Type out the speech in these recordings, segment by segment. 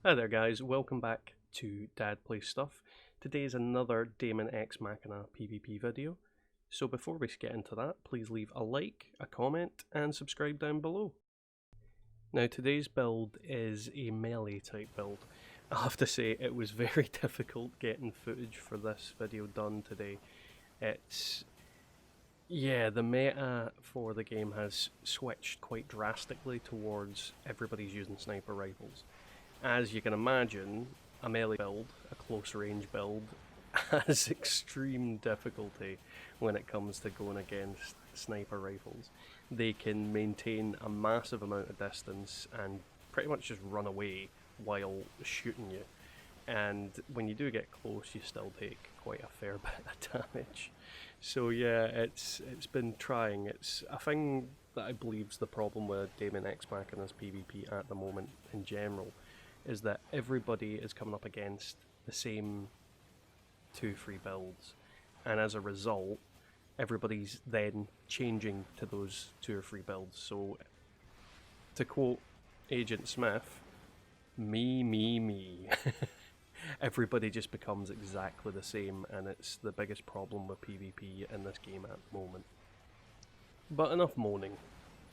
Hi there guys, welcome back to Dad Plays Stuff. Today is another Daemon X Machina PvP video. So before we get into that, please leave a like, a comment, and subscribe down below. Now today's build is a melee type build. I have to say it was very difficult getting footage for this video done today. The meta for the game has switched quite drastically towards everybody's using sniper rifles. As you can imagine, a melee build, a close range build, has extreme difficulty when it comes to going against sniper rifles. They can maintain a massive amount of distance and pretty much just run away while shooting you. And when you do get close, you still take quite a fair bit of damage. So yeah, it's been trying. It's a thing that I believe is the problem with Daemon X Machina's PvP at the moment in general, is that everybody is coming up against the same 2-3 builds, and as a result, everybody's then changing to those 2 or 3 builds. So, to quote Agent Smith, me. Everybody just becomes exactly the same, and it's the biggest problem with PvP in this game at the moment. But enough moaning.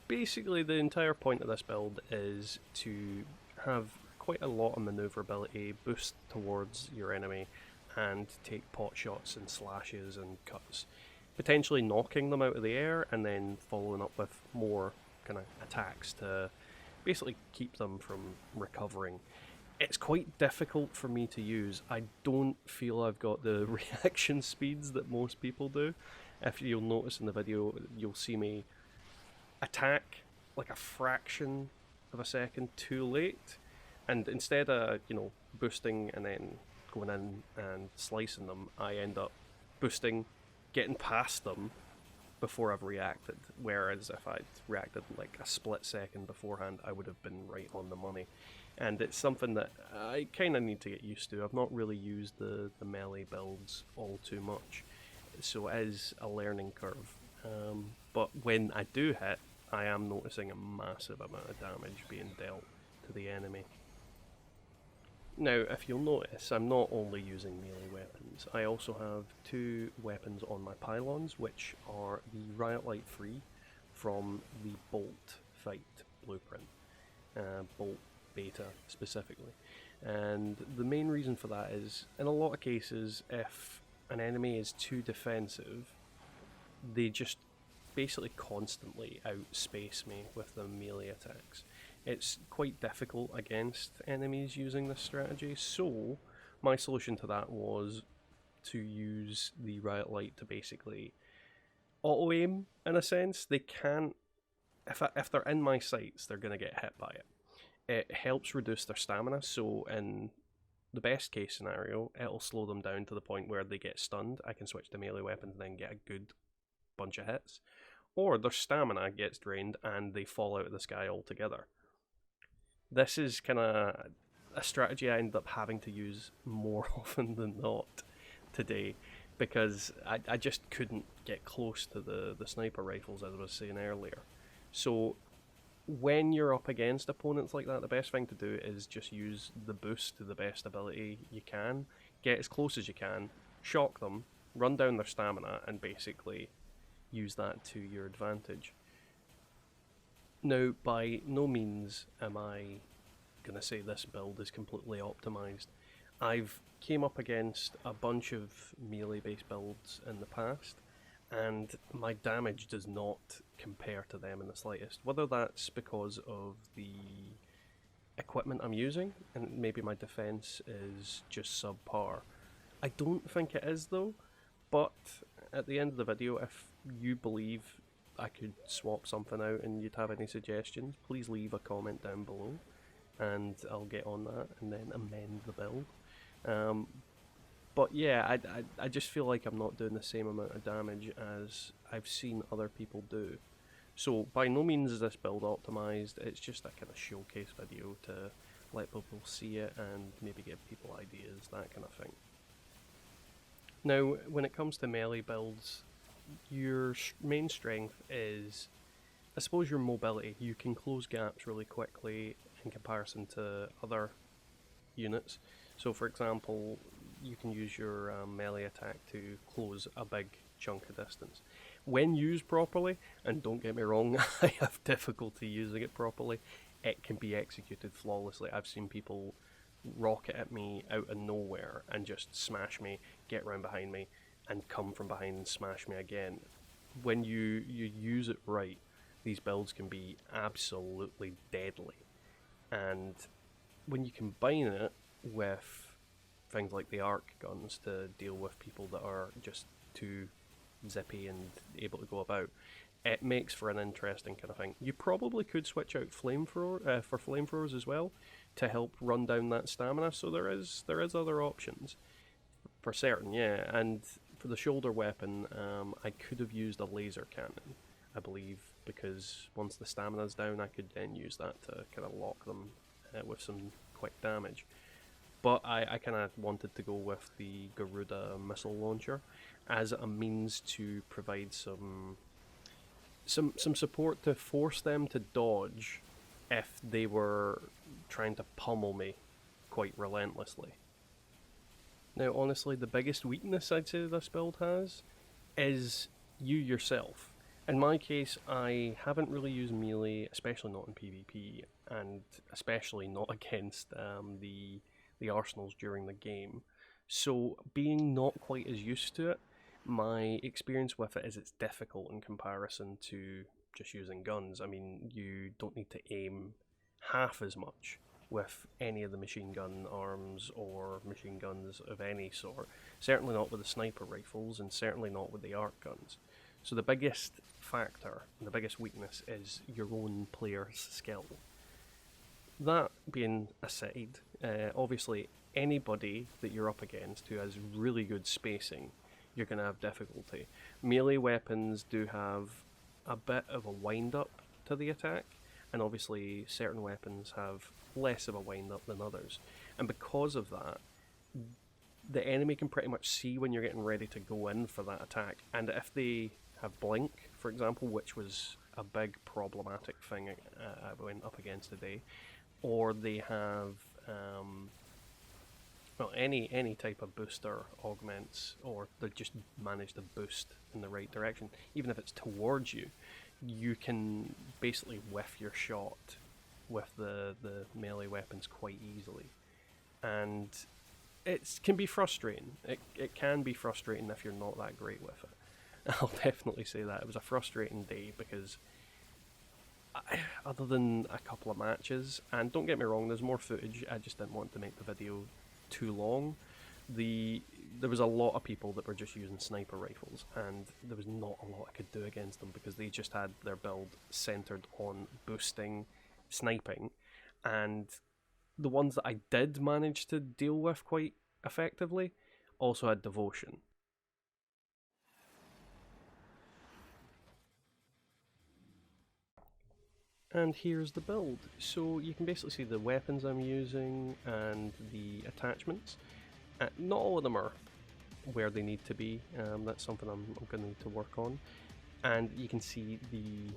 Basically, the entire point of this build is to have quite a lot of maneuverability, boost towards your enemy, and take pot shots and slashes and cuts, potentially knocking them out of the air and then following up with more kind of attacks to basically keep them from recovering. It's quite difficult for me to use. I don't feel I've got the reaction speeds that most people do. If you'll notice in the video, you'll see me attack like a fraction of a second too late, and instead of, boosting and then going in and slicing them, I end up boosting, getting past them before I've reacted. Whereas if I'd reacted like a split second beforehand, I would have been right on the money. And it's something that I kind of need to get used to. I've not really used the melee builds all too much, so it is a learning curve. But when I do hit, I am noticing a massive amount of damage being dealt to the enemy. Now, if you'll notice, I'm not only using melee weapons. I also have 2 weapons on my pylons, which are the Riot Light 3 from the Bolt fight blueprint. Bolt Beta specifically. And the main reason for that is, in a lot of cases, if an enemy is too defensive, they just basically constantly outspace me with their melee attacks. It's quite difficult against enemies using this strategy, so my solution to that was to use the Riot Light to basically auto-aim, in a sense. They can't, if they're in my sights, they're going to get hit by it. It helps reduce their stamina, so in the best case scenario, it'll slow them down to the point where they get stunned. I can switch to melee weapons and then get a good bunch of hits. Or their stamina gets drained and they fall out of the sky altogether. This is kind of a strategy I end up having to use more often than not today, because I just couldn't get close to the sniper rifles, as I was saying earlier. So when you're up against opponents like that, the best thing to do is just use the boost to the best ability you can, get as close as you can, shock them, run down their stamina, and basically use that to your advantage. Now, by no means am I going to say this build is completely optimized. I've came up against a bunch of melee based builds in the past, and my damage does not compare to them in the slightest. Whether that's because of the equipment I'm using, and maybe my defense is just subpar. I don't think it is though, but at the end of the video, if you believe I could swap something out and you'd have any suggestions, please leave a comment down below and I'll get on that and then amend the build. But yeah, I just feel like I'm not doing the same amount of damage as I've seen other people do. So by no means is this build optimized, it's just a kind of showcase video to let people see it and maybe give people ideas, that kind of thing. Now, when it comes to melee builds, your main strength is, I suppose, your mobility. You can close gaps really quickly in comparison to other units. So for example, you can use your melee attack to close a big chunk of distance. When used properly, and don't get me wrong, I have difficulty using it properly, it can be executed flawlessly. I've seen people rocket at me out of nowhere and just smash me, get round behind me, and come from behind and smash me again. When you use it right, these builds can be absolutely deadly. And when you combine it with things like the arc guns to deal with people that are just too zippy and able to go about, it makes for an interesting kind of thing. You probably could switch out flamethrower for flamethrowers as well to help run down that stamina. So there is other options for certain, yeah. And for the shoulder weapon, I could have used a laser cannon, I believe, because once the stamina's down, I could then use that to kind of lock them with some quick damage. But I kind of wanted to go with the Garuda missile launcher as a means to provide some support to force them to dodge if they were trying to pummel me quite relentlessly. Now, honestly, the biggest weakness I'd say this build has is you yourself. In my case, I haven't really used melee, especially not in PvP, and especially not against the arsenals during the game. So, being not quite as used to it, my experience with it is it's difficult in comparison to just using guns. I mean, you don't need to aim half as much with any of the machine gun arms or machine guns of any sort. Certainly not with the sniper rifles, and certainly not with the arc guns. So the biggest factor, and the biggest weakness, is your own player's skill. That being aside, obviously anybody that you're up against who has really good spacing, you're going to have difficulty. Melee weapons do have a bit of a wind-up to the attack, and obviously certain weapons have less of a wind-up than others. And because of that, the enemy can pretty much see when you're getting ready to go in for that attack, and if they have blink, for example, which was a big problematic thing I went up against today, or they have well, any type of booster augments, or they just manage to boost in the right direction, even if it's towards you, you can basically whiff your shot with the melee weapons quite easily. And it can be frustrating. It can be frustrating if you're not that great with it. I'll definitely say that. It was a frustrating day because other than a couple of matches, and don't get me wrong, there's more footage, I just didn't want to make the video too long. There was a lot of people that were just using sniper rifles, and there was not a lot I could do against them because they just had their build centered on boosting, sniping, and the ones that I did manage to deal with quite effectively also had devotion. And here's the build. So you can basically see the weapons I'm using and the attachments. Not all of them are where they need to be. That's something I'm going to need to work on. And you can see the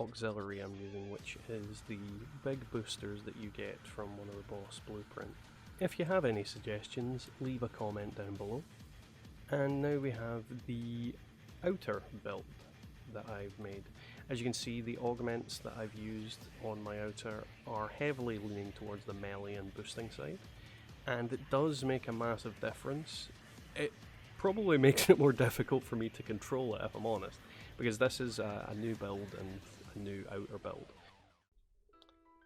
auxiliary I'm using, which is the big boosters that you get from one of the boss blueprint. If you have any suggestions, leave a comment down below. And now we have the outer build that I've made. As you can see, the augments that I've used on my outer are heavily leaning towards the melee and boosting side, and it does make a massive difference. It probably makes it more difficult for me to control it, if I'm honest, because this is a new build and a new outer build.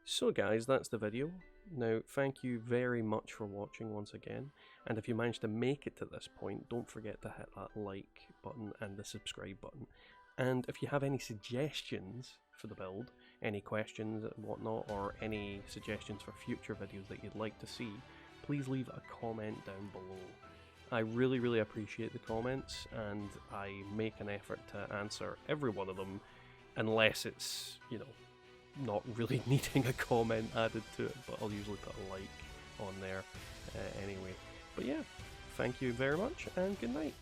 So guys, that's the video. Now, thank you very much for watching once again, and if you managed to make it to this point, don't forget to hit that like button and the subscribe button. And if you have any suggestions for the build, any questions and whatnot, or any suggestions for future videos that you'd like to see, please leave a comment down below. I really appreciate the comments, and I make an effort to answer every one of them, unless it's, you know, not really needing a comment added to it, but I'll usually put a like on there anyway. But yeah, thank you very much, and good night.